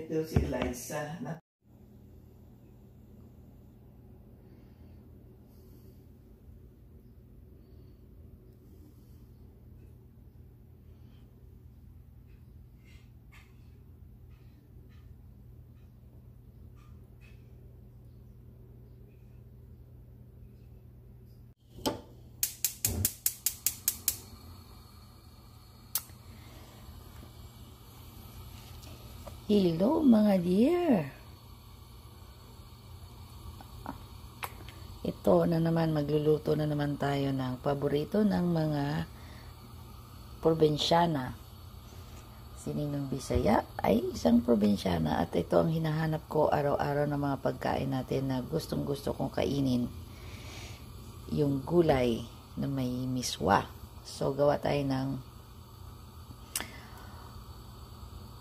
Ito si Eliza. Hello mga dear. Ito na naman, magluluto na naman tayo ng paborito ng mga probinsyana. Sininong Bisaya ay isang probinsyana at ito ang hinahanap ko araw-araw ng mga pagkain natin na gustong gusto kong kainin. Yung gulay na may miswa. So gawa tayo ng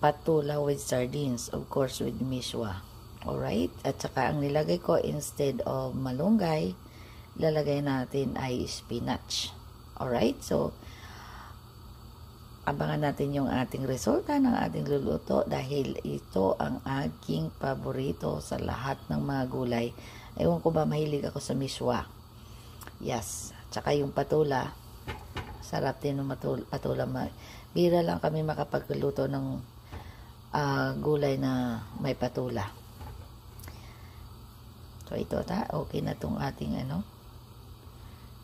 patula with sardines, of course with miswa. Alright? At saka ang nilagay ko, instead of malunggay, lalagay natin ay spinach. Alright? So, abangan natin yung ating resulta ng ating luluto dahil ito ang aking paborito sa lahat ng mga gulay. Ewan ko ba, mahilig ako sa miswa. Yes. At saka yung patula, sarap din ng patula. Bira lang kami makapagluto ng gulay na may patula. So ito okay na tong ating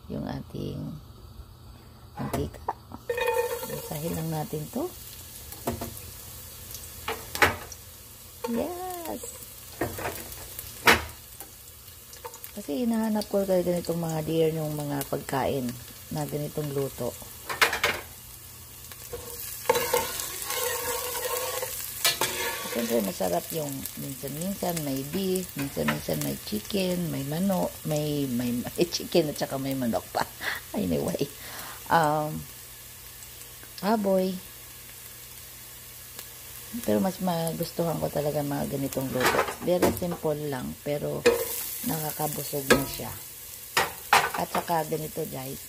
yung ating mantika. Isahin lang natin to. Yes. Kasi hinahanap ko talaga ganitong mga dear yung mga pagkain na ganitong luto. Siyempre masarap yung minsan-minsan may beef, minsan-minsan may chicken, may manok, may chicken at saka may manok pa. Anyway, baboy. Pero mas magustuhan ko talaga mga ganitong luto. Very simple lang, pero nakakabusog na siya. At saka ganito guys,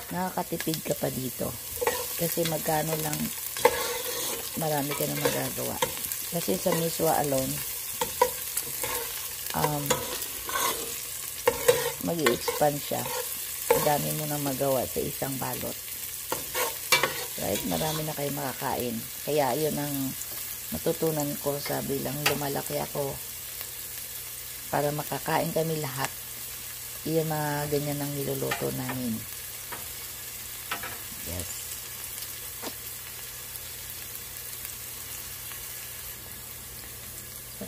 nakakatipid ka pa dito. Kasi magkano lang, marami ka na magagawa. Kasi sa miswa alone, mag-i-expand siya. Ang dami mo na magawa sa isang balot. Right? Marami na kayo makakain. Kaya yun ang natutunan ko sa bilang lumalaki ako para makakain kami lahat. Iyon mga ganyan ang niluluto namin. Yes.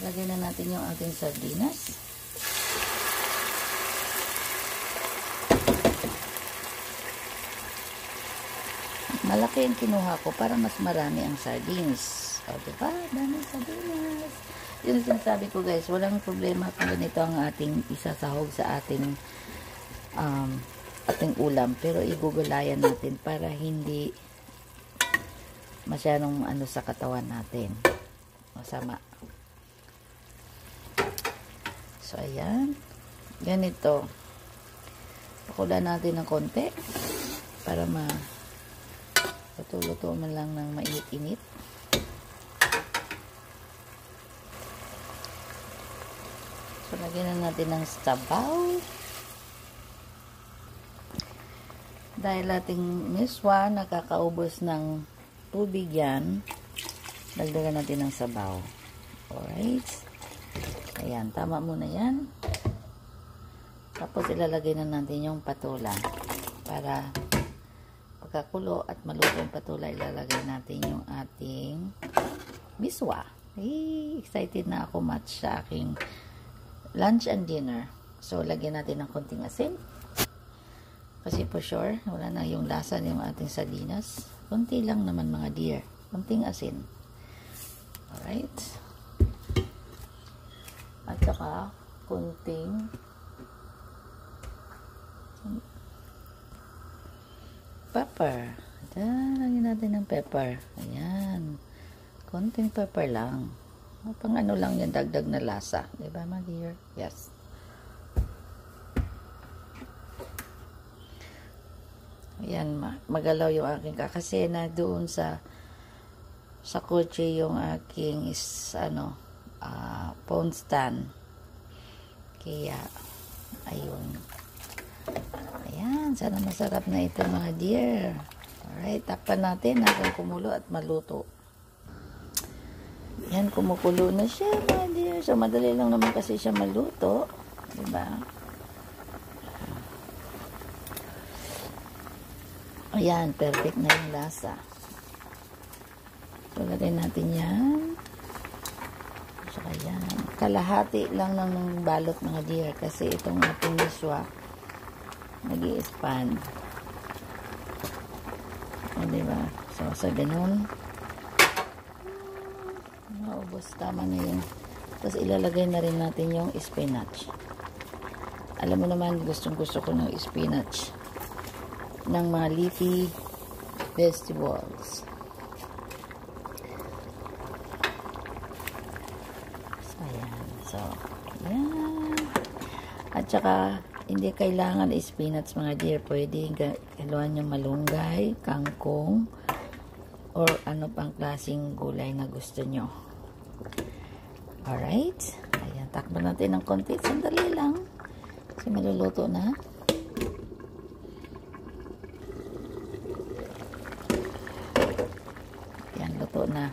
Lagyan na natin yung ating sardinas. Malaki yung kinuha ko para mas marami ang sardines. O, diba? Daming sardinas. Yun ang sinasabi ko guys, walang problema kung ganito ang ating isasahog sa ating ulam. Pero igugulayan natin para hindi masyadong sa katawan natin. Masama. So, ayan. Ganito. Pakulan natin ng konti para luto-luto man lang ng mainit-init. So, lagyan na natin ng sabaw. Dahil ating miswa nakakaubos ng tubig yan, dagdagan natin ng sabaw. Alright. Ayan, tama muna yan. Tapos ilalagay na natin yung patula. Para pagkakulo at maluto yung patula, ilalagay natin yung ating miswa. Excited na ako match sa aking lunch and dinner. So, lagyan natin ng konting asin. Kasi for sure, wala na yung lasa yung ating sardinas. Konti lang naman mga dear. Konting asin. Alright. At saka, kunting pepper. Lagyan natin ng pepper. Ayan. Kunting pepper lang. Pang lang yan, dagdag na lasa. Diba, my dear? Yes. Ayan, magalaw yung aking kasi na doon sa kotse yung aking phone stand. Kaya, ayun. Ayan, sana masarap na ito mga dear. Alright, takpan natin hanggang kumulo at maluto. Ayan, kumukulo na siya mga dear. So, madali lang naman kasi siya maluto. Diba? Ayan, perfect na yung lasa. So, lagay natin yan. Saka yan. Kalahati lang ng balot mga dear. Kasi itong ating miswa, nag-i-expand. O, diba? So, sa ganun, maubos. Tama na yun. Tapos, ilalagay na rin natin yung spinach. Alam mo naman, gustong-gusto ko ng spinach. Ng mga leafy vegetables. So, ayan. So, ayan. At saka, hindi kailangan spinach mga dear. Pwede haluan yung malunggay, kangkong, or ano pang klaseng gulay na gusto nyo. Alright. Ayan, takpan natin ng konti. Sandali lang. Kasi maluluto na. Ayan, luto na.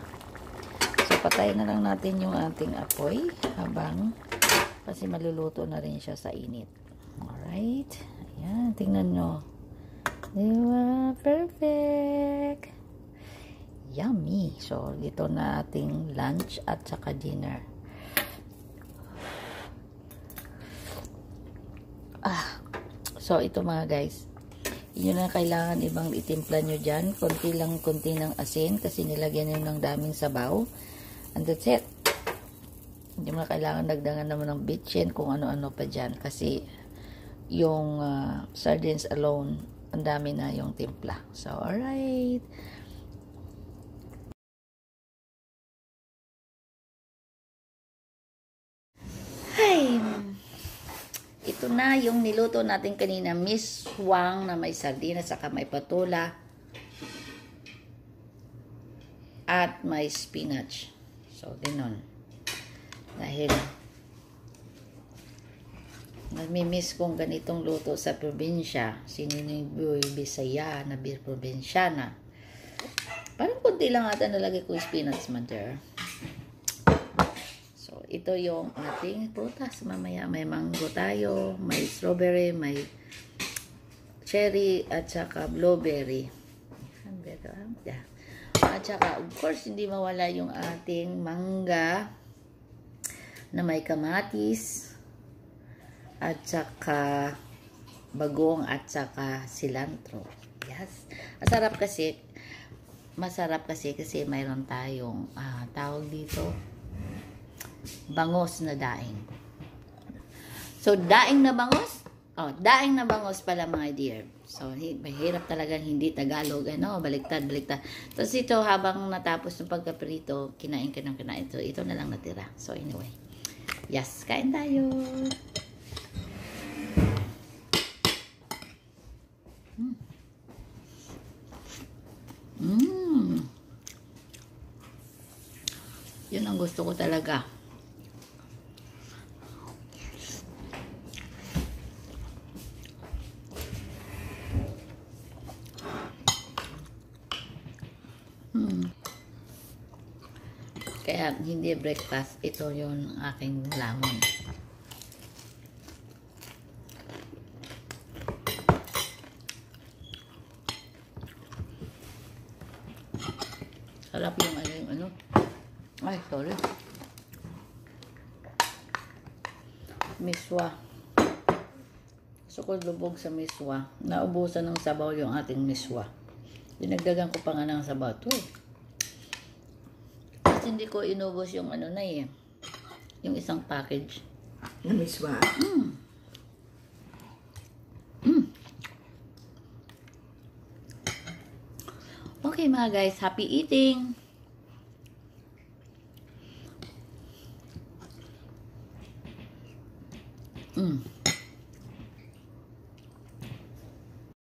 So, patayin na lang natin yung ating apoy habang kasi maluluto na rin siya sa init. Alright. Ayan, tingnan nyo. Diba? Perfect. Yummy. So, dito na ating lunch at saka dinner. So, ito mga guys. Yun na kailangan ibang itimpla nyo dyan. Konti ng asin kasi nilagyan nyo ng daming sabaw. And that's it. Hindi mo na kailangan dagdagan naman ng bitchin kung ano-ano pa dyan. Kasi yung sardines alone, ang dami na yung timpla. So, alright. Hi! Ito na yung niluto natin kanina, miswang na may sardinas saka may patula at may spinach. So, ganun. Dahil namimiss kong ganitong luto sa probinsya. Sininiboy Bisaya na bir probinsyana. Parang kunti lang ata nalagay ko yung spinach, mother. So, ito yung ating prutas. Mamaya may mango tayo, may strawberry, may cherry, at saka blueberry. At saka, of course, hindi mawala yung ating mangga na may kamatis, at saka bagong, at saka cilantro. Yes. Masarap kasi mayroon tayong tawag dito, bangos na daing. So, daing na bangos? Oh, daing na bangos pala mga dear. So, mahirap talagang hindi Tagalog. Baliktad. Tapos ito, habang natapos ng pagkaprito, kinain ka ng kinain. So, ito na lang natira. So, anyway. Yes, kain tayo. Yun ang gusto ko talaga. Kaya hindi breakfast, ito yung aking lamon. Sarap yung ano. Ay, sorry. Miswa. Sukod lubog sa miswa. Naubusan ng sabaw yung ating miswa. Dinagdagan ko pa nga ng sabaw to eh. Kasi hindi ko inubos yung ano na eh. Yung isang package. Na miswa. Okay mga guys, happy eating!